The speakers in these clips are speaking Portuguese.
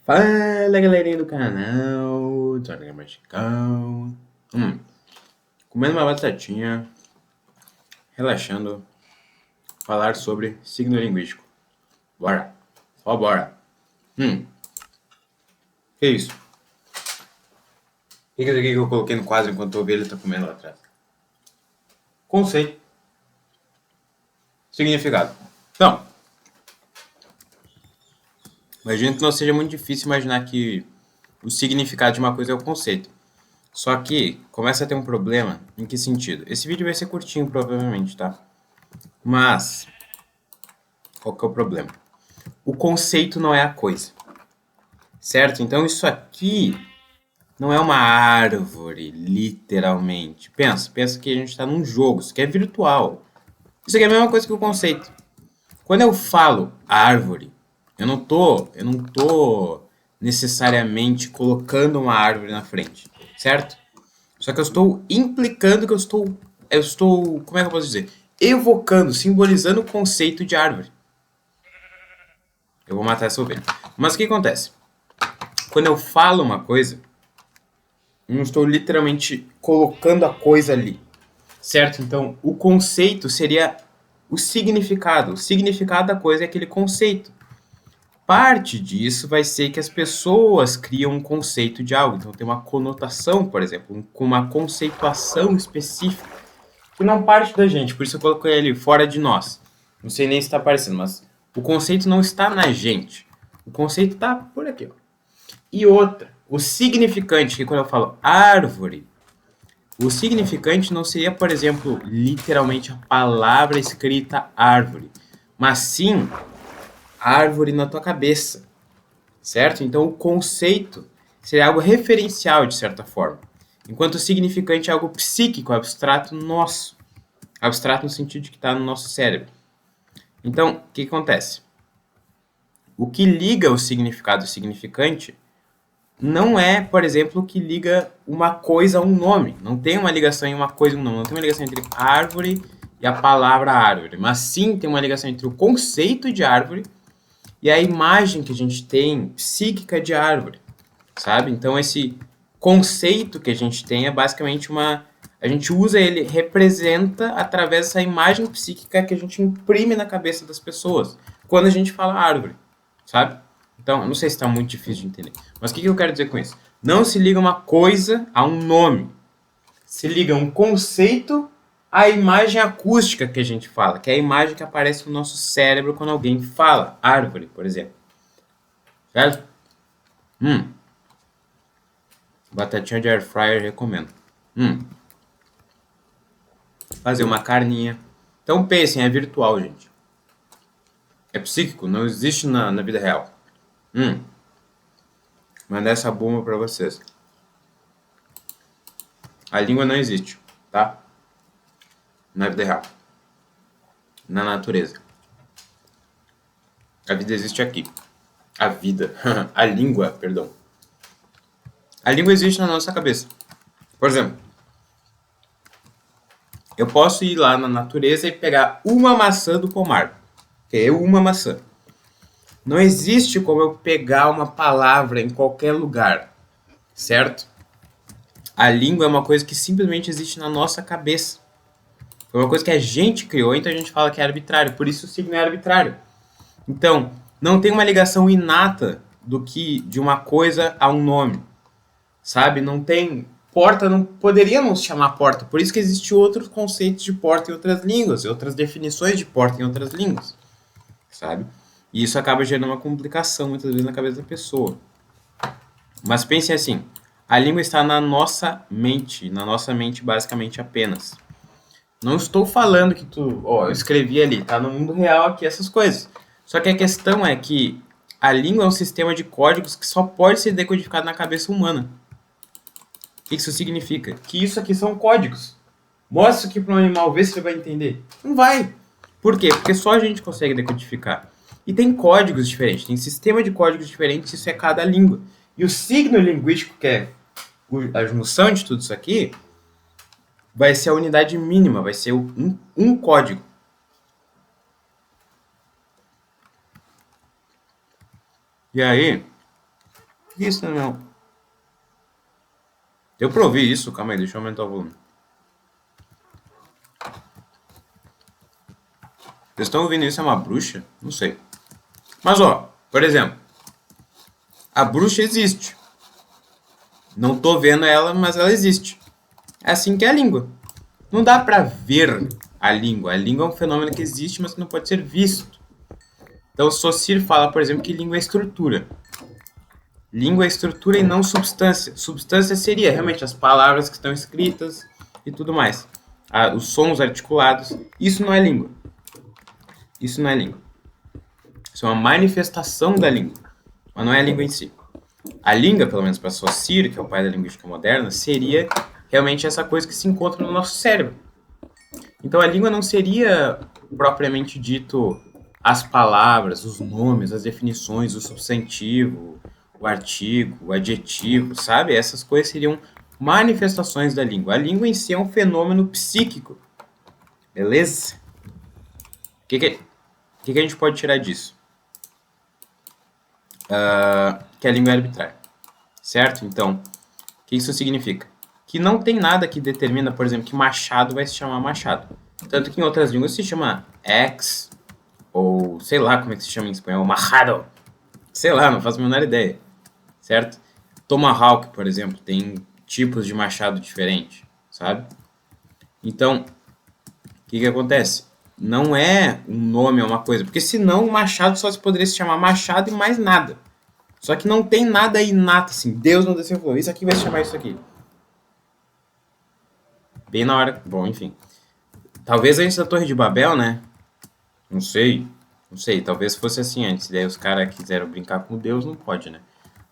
Fala galerinha do canal, Jorge Mexicão. Comendo uma batatinha, relaxando, falar sobre signo linguístico. Bora, só bora. Que isso? O que é isso aqui que eu coloquei no quadro enquanto a ovelha tá comendo lá atrás? Conceito. Significado. Então, imagino que não seja muito difícil imaginar que o significado de uma coisa é o conceito. Só que começa a ter um problema. Em que sentido? Esse vídeo vai ser curtinho, provavelmente, tá? Mas, qual que é o problema? O conceito não é a coisa, certo? Então isso aqui não é uma árvore, literalmente. Pensa que a gente está num jogo, isso aqui é virtual. Isso aqui é a mesma coisa que o conceito. Quando eu falo árvore, eu não tô necessariamente colocando uma árvore na frente, certo? Só que eu estou implicando que eu estou, como é que eu posso dizer? Evocando, simbolizando o conceito de árvore. Eu vou matar essa ovelha. Mas o que acontece? Quando eu falo uma coisa, eu não estou literalmente colocando a coisa ali, certo? Então, o conceito seria o significado. O significado da coisa é aquele conceito. Parte disso vai ser que as pessoas criam um conceito de algo. Então, tem uma conotação, por exemplo, com uma conceituação específica que não parte da gente. Por isso eu coloquei ele fora de nós. Não sei nem se está aparecendo, mas o conceito não está na gente. O conceito está por aqui, ó. E outra, o significante, que quando eu falo árvore, o significante não seria, por exemplo, literalmente a palavra escrita árvore, mas sim árvore na tua cabeça, certo? Então o conceito seria algo referencial, de certa forma, enquanto o significante é algo psíquico, abstrato nosso, abstrato no sentido de que está no nosso cérebro. Então, o que acontece? O que liga o significado e o significante não é, por exemplo, que liga uma coisa a um nome. Não tem uma ligação em uma coisa e um nome. Não tem uma ligação entre árvore e a palavra árvore. Mas sim tem uma ligação entre o conceito de árvore e a imagem que a gente tem psíquica de árvore. Sabe? Então esse conceito que a gente tem é basicamente uma... A gente usa ele, representa através dessa imagem psíquica que a gente imprime na cabeça das pessoas quando a gente fala árvore, sabe? Então, eu não sei se está muito difícil de entender. Mas o que eu quero dizer com isso? Não se liga uma coisa a um nome. Se liga um conceito à imagem acústica que a gente fala, que é a imagem que aparece no nosso cérebro quando alguém fala. Árvore, por exemplo. Certo? Batatinha de air fryer recomendo. Fazer uma carninha. Então pensem, é virtual, gente. É psíquico, não existe na vida real. Mandar essa bomba pra vocês. A língua não existe, tá? Na vida real. Na natureza. A vida existe aqui. A vida. A língua, perdão. A língua existe na nossa cabeça. Por exemplo, eu posso ir lá na natureza e pegar uma maçã do pomar. Que é uma maçã. Não existe como eu pegar uma palavra em qualquer lugar, certo? A língua é uma coisa que simplesmente existe na nossa cabeça. Foi uma coisa que a gente criou, então a gente fala que é arbitrário. Por isso o signo é arbitrário. Então, não tem uma ligação inata do que de uma coisa a um nome, sabe? Não tem porta, não poderíamos chamar porta. Por isso que existem outros conceitos de porta em outras línguas, outras definições de porta em outras línguas, sabe? E isso acaba gerando uma complicação muitas vezes na cabeça da pessoa. Mas pense assim, a língua está na nossa mente basicamente apenas. Não estou falando que eu escrevi ali, tá no mundo real aqui essas coisas. Só que a questão é que a língua é um sistema de códigos que só pode ser decodificado na cabeça humana. O que isso significa? Que isso aqui são códigos. Mostra isso aqui para um animal, vê se ele vai entender. Não vai. Por quê? Porque só a gente consegue decodificar. E tem códigos diferentes, tem sistema de códigos diferentes, isso é cada língua. E o signo linguístico, que é a junção de tudo isso aqui, vai ser a unidade mínima, vai ser um código. E aí, Isso não. Deu pra ouvir isso? Calma aí, deixa eu aumentar o volume. Vocês estão ouvindo isso? É uma bruxa? Não sei. Mas, ó, por exemplo, a bruxa existe. Não tô vendo ela, mas ela existe. É assim que é a língua. Não dá pra ver a língua. A língua é um fenômeno que existe, mas que não pode ser visto. Então, Saussure fala, por exemplo, que língua é estrutura. Língua é estrutura e não substância. Substância seria realmente as palavras que estão escritas e tudo mais. Os sons articulados. Isso não é língua. Isso não é língua. Isso é uma manifestação da língua. Mas não é a língua em si. A língua, pelo menos para Saussure, que é o pai da linguística moderna, seria realmente essa coisa que se encontra no nosso cérebro. Então a língua não seria propriamente dito as palavras, os nomes, as definições, o substantivo, o artigo, o adjetivo, sabe? Essas coisas seriam manifestações da língua. A língua em si é um fenômeno psíquico. Beleza? O que a gente pode tirar disso? Que a língua é arbitrária. Certo? Então, o que isso significa? Que não tem nada que determina, por exemplo, que machado vai se chamar machado. Tanto que em outras línguas se chama ex, ou sei lá como é que se chama em espanhol, machado. Sei lá, não faço a menor ideia. Certo? Tomahawk, por exemplo, tem tipos de machado diferentes, sabe? Então, o que acontece? Não é um nome, é uma coisa. Porque senão o machado só se poderia se chamar machado e mais nada. Só que não tem nada inato, assim. Deus não desceu e falou, isso aqui vai se chamar isso aqui. Bem na hora. Bom, enfim. Talvez antes da Torre de Babel, né? Não sei. Não sei. Talvez fosse assim antes. Daí os caras quiseram brincar com Deus, não pode, né?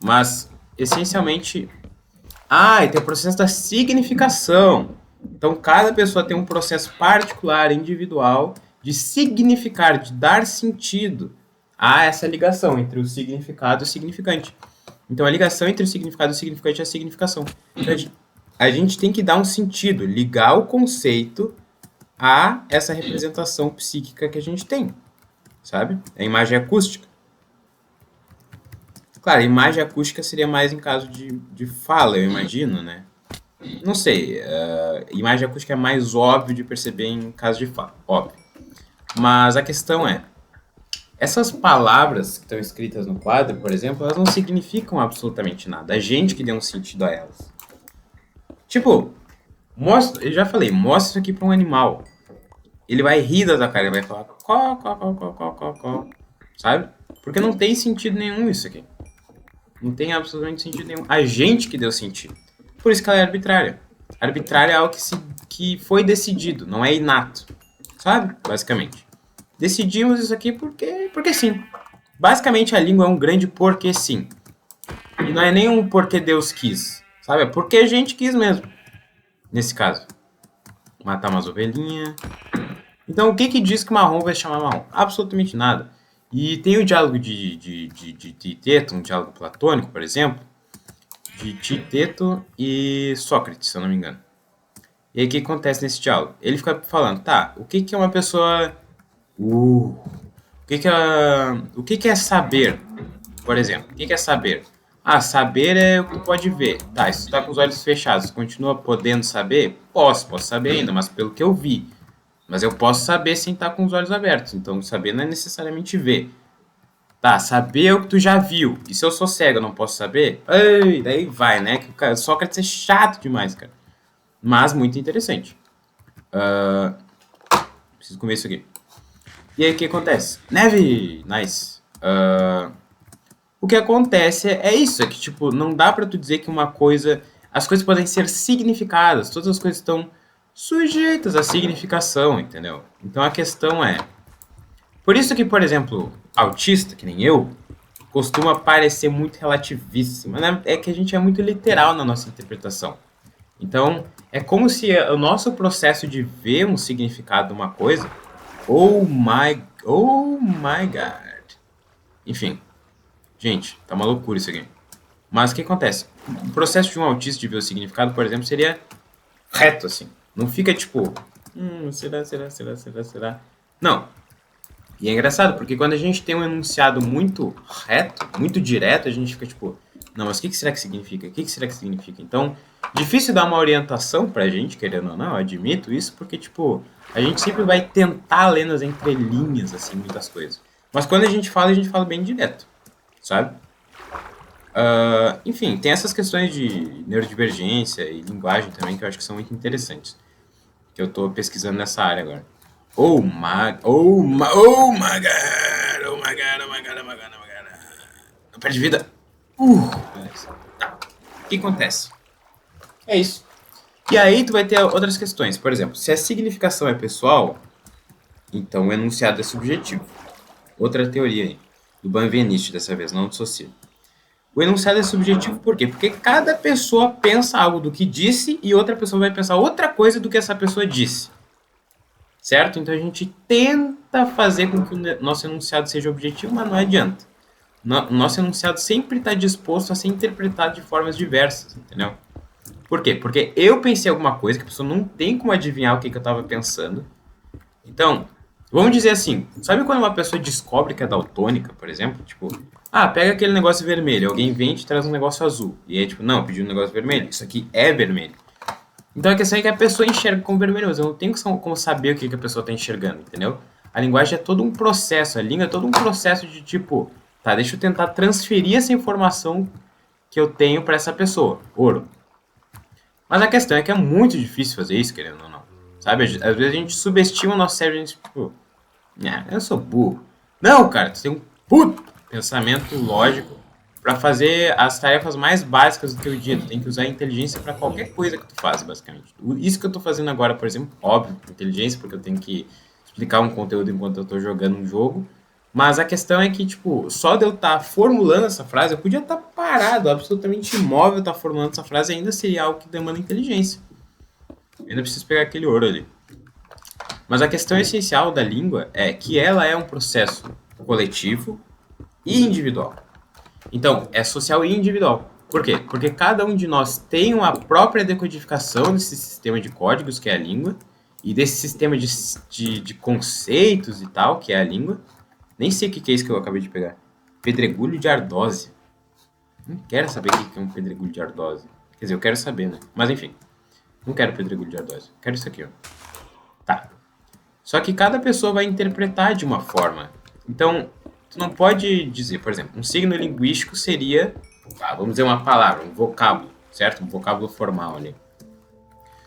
Mas, essencialmente. E tem o processo da significação. Então, cada pessoa tem um processo particular, individual, de significar, de dar sentido a essa ligação entre o significado e o significante. Então, a ligação entre o significado e o significante é a significação. Então, a gente tem que dar um sentido, ligar o conceito a essa representação psíquica que a gente tem, sabe? A imagem acústica. Claro, a imagem acústica seria mais em caso de fala, eu imagino, né? Não sei, imagem acústica é mais óbvio de perceber em caso de fala, óbvio. Mas a questão é, essas palavras que estão escritas no quadro, por exemplo, elas não significam absolutamente nada. A gente que deu um sentido a elas. Tipo, eu já falei, mostra isso aqui para um animal. Ele vai rir da tua cara, ele vai falar có, có, có, có, có, có, có, sabe? Porque não tem sentido nenhum isso aqui. Não tem absolutamente sentido nenhum. A gente que deu sentido. Por isso que ela é arbitrária. Arbitrária é algo que foi decidido, não é inato. Sabe? Basicamente. Decidimos isso aqui porque sim. Basicamente a língua é um grande porque sim. E não é nem um porque Deus quis. Sabe? É porque a gente quis mesmo. Nesse caso. Matar umas ovelhinhas. Então, o que diz que marrom vai se chamar marrom? Absolutamente nada. E tem o diálogo de Titeto, um diálogo platônico, por exemplo, de Titeto e Sócrates, se eu não me engano. E aí, o que acontece nesse diálogo? Ele fica falando, tá, o que é uma pessoa... o que é saber, por exemplo? O que é saber? Saber é o que tu pode ver. Tá, se tu tá com os olhos fechados, continua podendo saber? Posso saber ainda, mas pelo que eu vi. Mas eu posso saber sem estar com os olhos abertos. Então, saber não é necessariamente ver. Tá, saber é o que tu já viu. E se eu sou cego, eu não posso saber? Ei, daí vai, né? Que o Sócrates é chato demais, cara. Mas muito interessante. Preciso comer isso aqui. E aí, o que acontece? Neve! Nice. O que acontece é isso. É que, tipo, não dá pra tu dizer que uma coisa... As coisas podem ser significadas. Todas as coisas estão sujeitas à significação, entendeu? Então a questão é... Por isso que, por exemplo, autista, que nem eu, costuma parecer muito relativista. Mas é que a gente é muito literal na nossa interpretação. Então, é como se o nosso processo de ver um significado de uma coisa... Oh my God. Enfim. Gente, tá uma loucura isso aqui. Mas o que acontece? O processo de um autista de ver o significado, por exemplo, seria reto, assim. Não fica tipo, será? Não. E é engraçado, porque quando a gente tem um enunciado muito reto, muito direto, a gente fica tipo, Não, mas o que será que significa? O que será que significa? Então, difícil dar uma orientação pra gente, querendo ou não, eu admito isso, porque, tipo, a gente sempre vai tentar ler nas entrelinhas, assim, muitas coisas. Mas quando a gente fala bem direto, sabe? Enfim, tem essas questões de neurodivergência e linguagem também que eu acho que são muito interessantes. Que eu tô pesquisando nessa área agora. Oh my god, oh my god, oh my god, oh my god, oh my god. Não perde vida. Beleza. Tá. O que acontece? É isso. E aí tu vai ter outras questões. Por exemplo, se a significação é pessoal, então o enunciado é subjetivo. Outra teoria aí. Do Benveniste dessa vez, não do Saussure. O enunciado é subjetivo por quê? Porque cada pessoa pensa algo do que disse e outra pessoa vai pensar outra coisa do que essa pessoa disse. Certo? Então a gente tenta fazer com que o nosso enunciado seja objetivo, mas não adianta. O nosso enunciado sempre está disposto a ser interpretado de formas diversas, entendeu? Por quê? Porque eu pensei alguma coisa que a pessoa não tem como adivinhar o que eu estava pensando. Então, vamos dizer assim, sabe quando uma pessoa descobre que é daltônica, por exemplo? Tipo, pega aquele negócio vermelho, alguém vem e te traz um negócio azul. E aí, tipo, não, pediu um negócio vermelho, isso aqui é vermelho. Então a questão é que a pessoa enxerga como vermelho, mas eu não tenho como saber o que a pessoa está enxergando, entendeu? A linguagem é todo um processo, a língua é todo um processo de tipo, tá, deixa eu tentar transferir essa informação que eu tenho para essa pessoa, ouro. Mas a questão é que é muito difícil fazer isso, querendo ou não. Sabe? Às vezes a gente subestima o nosso cérebro, a gente, tipo, eu sou burro. Não, cara, tu tem um puto pensamento lógico para fazer as tarefas mais básicas do teu dia. Tu tem que usar a inteligência para qualquer coisa que tu faz, basicamente. Isso que eu tô fazendo agora, por exemplo, óbvio, inteligência, porque eu tenho que explicar um conteúdo enquanto eu tô jogando um jogo. Mas a questão é que, tipo, só de eu estar formulando essa frase, eu podia estar parado, absolutamente imóvel, estar formulando essa frase, ainda seria algo que demanda inteligência. Eu ainda preciso pegar aquele ouro ali. Mas a questão essencial da língua é que ela é um processo coletivo e individual. Então, é social e individual. Por quê? Porque cada um de nós tem uma própria decodificação desse sistema de códigos, que é a língua, e desse sistema de conceitos e tal, que é a língua. Nem sei o que é isso que eu acabei de pegar. Pedregulho de ardose. Não quero saber o que é um pedregulho de ardose. Quer dizer, eu quero saber, né? Mas enfim. Não quero pedregulho de ardose. Quero isso aqui, ó. Tá. Só que cada pessoa vai interpretar de uma forma. Então, tu não pode dizer, por exemplo, um signo linguístico seria, vamos dizer uma palavra, um vocábulo, certo? Um vocábulo formal ali.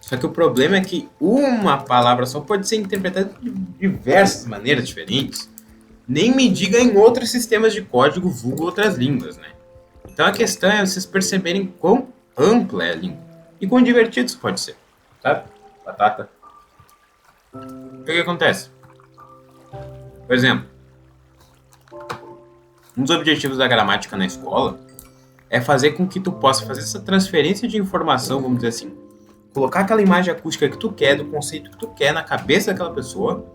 Só que o problema é que uma palavra só pode ser interpretada de diversas maneiras diferentes. Nem me diga em outros sistemas de código, vulgo outras línguas, né? Então a questão é vocês perceberem quão ampla é a língua. E quão divertido isso pode ser, sabe? Batata. O que acontece? Por exemplo, um dos objetivos da gramática na escola é fazer com que tu possa fazer essa transferência de informação, vamos dizer assim, colocar aquela imagem acústica que tu quer, do conceito que tu quer na cabeça daquela pessoa,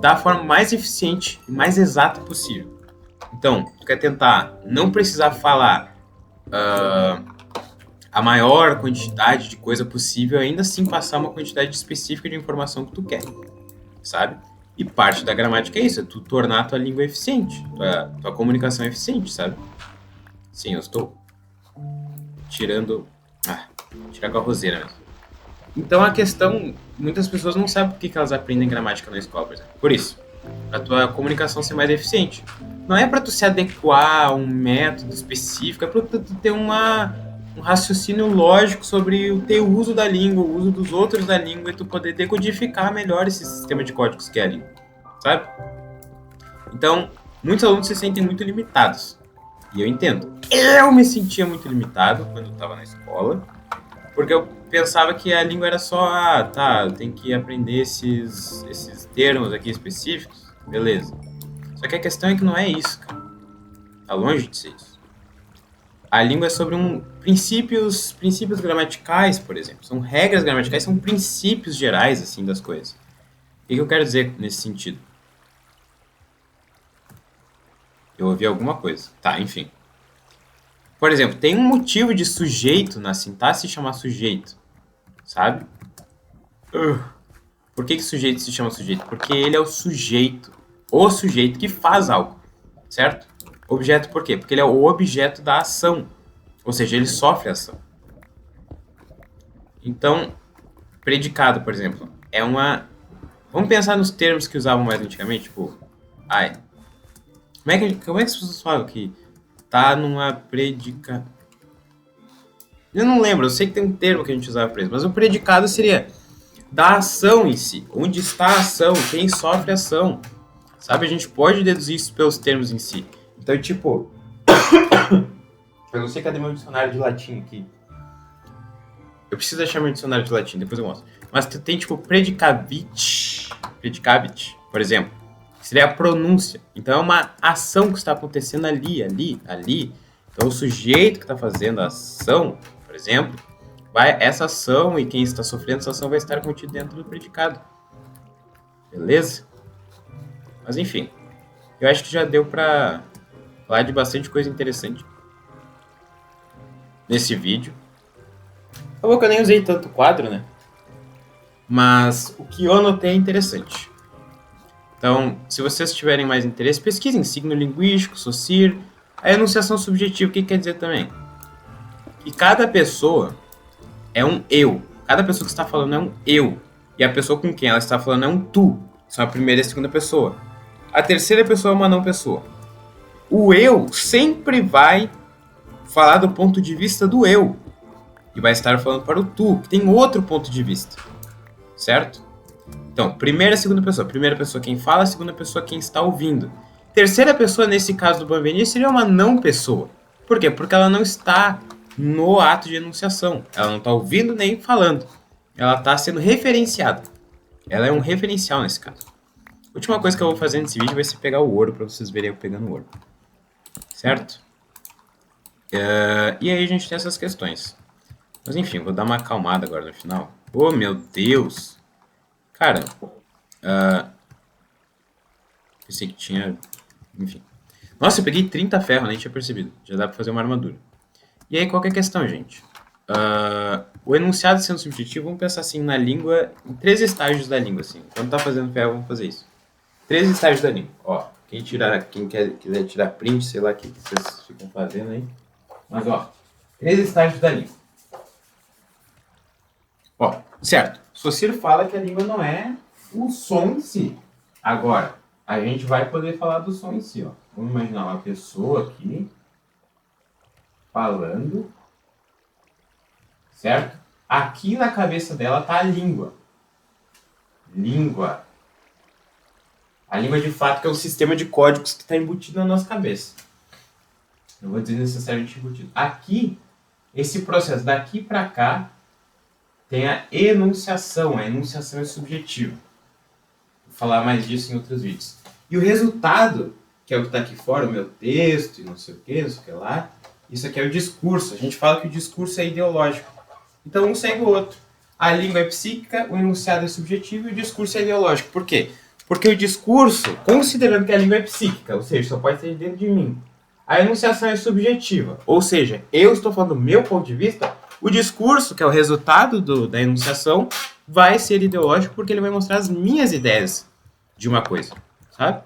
da forma mais eficiente e mais exata possível. Então, tu quer tentar não precisar falar a maior quantidade de coisa possível, ainda assim passar uma quantidade específica de informação que tu quer, sabe? E parte da gramática é isso, é tu tornar a tua língua eficiente, tua comunicação eficiente, sabe? Sim, eu estou tirando a roseira mesmo. Então a questão, muitas pessoas não sabem por que elas aprendem gramática na escola, por exemplo. Por isso, a tua comunicação ser mais eficiente. Não é para tu se adequar a um método específico, é para tu ter um raciocínio lógico sobre o teu uso da língua, o uso dos outros da língua, e tu poder decodificar melhor esse sistema de códigos que é a língua, sabe? Então, muitos alunos se sentem muito limitados. E eu entendo. Eu me sentia muito limitado quando eu estava na escola, porque eu pensava que a língua era só, eu tenho que aprender esses termos aqui específicos, beleza. Só que a questão é que não é isso, cara. Tá longe de ser isso. A língua é sobre princípios gramaticais, por exemplo. São regras gramaticais, são princípios gerais, assim, das coisas. O que eu quero dizer nesse sentido? Eu ouvi alguma coisa. Tá, enfim. Por exemplo, tem um motivo de sujeito na sintaxe chamar sujeito, sabe? Por que sujeito se chama sujeito? Porque ele é o sujeito que faz algo, certo? Objeto por quê? Porque ele é o objeto da ação. Ou seja, ele sofre ação. Então, predicado, por exemplo, é uma... Vamos pensar nos termos que usavam mais antigamente, tipo... Ai, como é que as pessoas falam que tá numa predica... Eu não lembro, eu sei que tem um termo que a gente usava para isso, mas o predicado seria da ação em si. Onde está a ação, quem sofre a ação. Sabe, a gente pode deduzir isso pelos termos em si. Então, tipo... eu não sei cadê meu dicionário de latim aqui. Eu preciso achar meu dicionário de latim, depois eu mostro. Mas tem, tipo, predicavit, por exemplo, que seria a pronúncia. Então, é uma ação que está acontecendo ali. Então, o sujeito que está fazendo a ação, por exemplo, essa ação e quem está sofrendo essa ação vai estar contido dentro do predicado. Beleza? Mas, enfim, eu acho que já deu pra falar de bastante coisa interessante nesse vídeo. Acabou que eu nem usei tanto quadro, né? Mas o que eu anotei é interessante. Então, se vocês tiverem mais interesse, pesquisem signo linguístico, Saussure. A enunciação subjetiva, o que quer dizer também? Que cada pessoa é um eu. Cada pessoa que está falando é um eu. E a pessoa com quem ela está falando é um tu. São a primeira e a segunda pessoa. A terceira pessoa é uma não pessoa. O eu sempre vai falar do ponto de vista do eu. E vai estar falando para o tu, que tem outro ponto de vista. Certo? Então, primeira e segunda pessoa. Primeira pessoa quem fala, segunda pessoa quem está ouvindo. Terceira pessoa, nesse caso do Benveniste, seria uma não pessoa. Por quê? Porque ela não está no ato de enunciação. Ela não está ouvindo nem falando. Ela está sendo referenciada. Ela é um referencial nesse caso. A última coisa que eu vou fazer nesse vídeo vai ser pegar o ouro, para vocês verem eu pegando o ouro. Certo? E aí a gente tem essas questões. Mas enfim, vou dar uma acalmada agora no final. Oh, meu Deus! Cara, pensei que tinha... Enfim. Nossa, eu peguei 30 ferro, nem tinha percebido. Já dá pra fazer uma armadura. E aí, qual que é a questão, gente? O enunciado sendo subjetivo, vamos pensar assim na língua, em 3 estágios da língua, assim. Quando tá fazendo ferro, vamos fazer isso. 3 estágios da língua. Ó, quem quiser tirar print, sei lá o que vocês ficam fazendo aí. Mas, ó, 3 estágios da língua. Ó, certo. Saussure fala que a língua não é o som em si. Agora, a gente vai poder falar do som em si, ó. Vamos imaginar uma pessoa aqui falando, certo? Aqui na cabeça dela tá a língua. Língua. A língua, de fato, que é um sistema de códigos que está embutido na nossa cabeça. Não vou dizer necessariamente embutido. Aqui, esse processo daqui para cá, tem a enunciação. A enunciação é subjetiva. Vou falar mais disso em outros vídeos. E o resultado, que é o que está aqui fora, o meu texto e não sei o que lá, isso aqui é o discurso. A gente fala que o discurso é ideológico. Então, um segue o outro. A língua é psíquica, o enunciado é subjetivo e o discurso é ideológico. Por quê? Porque o discurso, considerando que a língua é psíquica, ou seja, só pode ser dentro de mim, a enunciação é subjetiva. Ou seja, eu estou falando do meu ponto de vista. O discurso, que é o resultado da enunciação, vai ser ideológico porque ele vai mostrar as minhas ideias de uma coisa, sabe?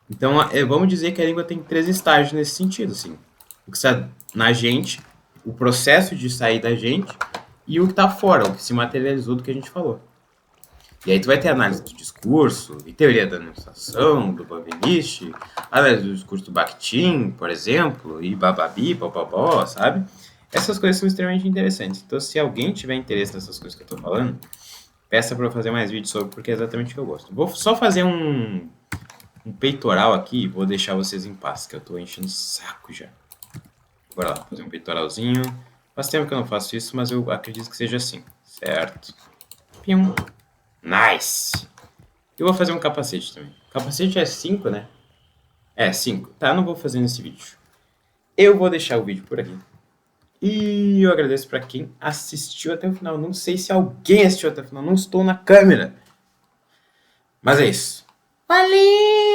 Então, vamos dizer que a língua tem 3 estágios nesse sentido, assim. O que está na gente, o processo de sair da gente e o que está fora, o que se materializou do que a gente falou. E aí tu vai ter análise do discurso, e teoria da enunciação, do Benveniste, análise do discurso do Bakhtin, por exemplo, e bababi, bababó, sabe? Essas coisas são extremamente interessantes. Então, se alguém tiver interesse nessas coisas que eu tô falando, peça para eu fazer mais vídeos sobre, porque é exatamente o que eu gosto. Vou só fazer um peitoral aqui e vou deixar vocês em paz, que eu tô enchendo o saco já. Bora lá, fazer um peitoralzinho. Faz tempo que eu não faço isso, mas eu acredito que seja assim, certo? Pium. Nice! Eu vou fazer um capacete também. Capacete é 5, né? É, 5. Tá, não vou fazer nesse vídeo. Eu vou deixar o vídeo por aqui. E eu agradeço para quem assistiu até o final. Não sei se alguém assistiu até o final. Não estou na câmera. Mas é isso. Valeu!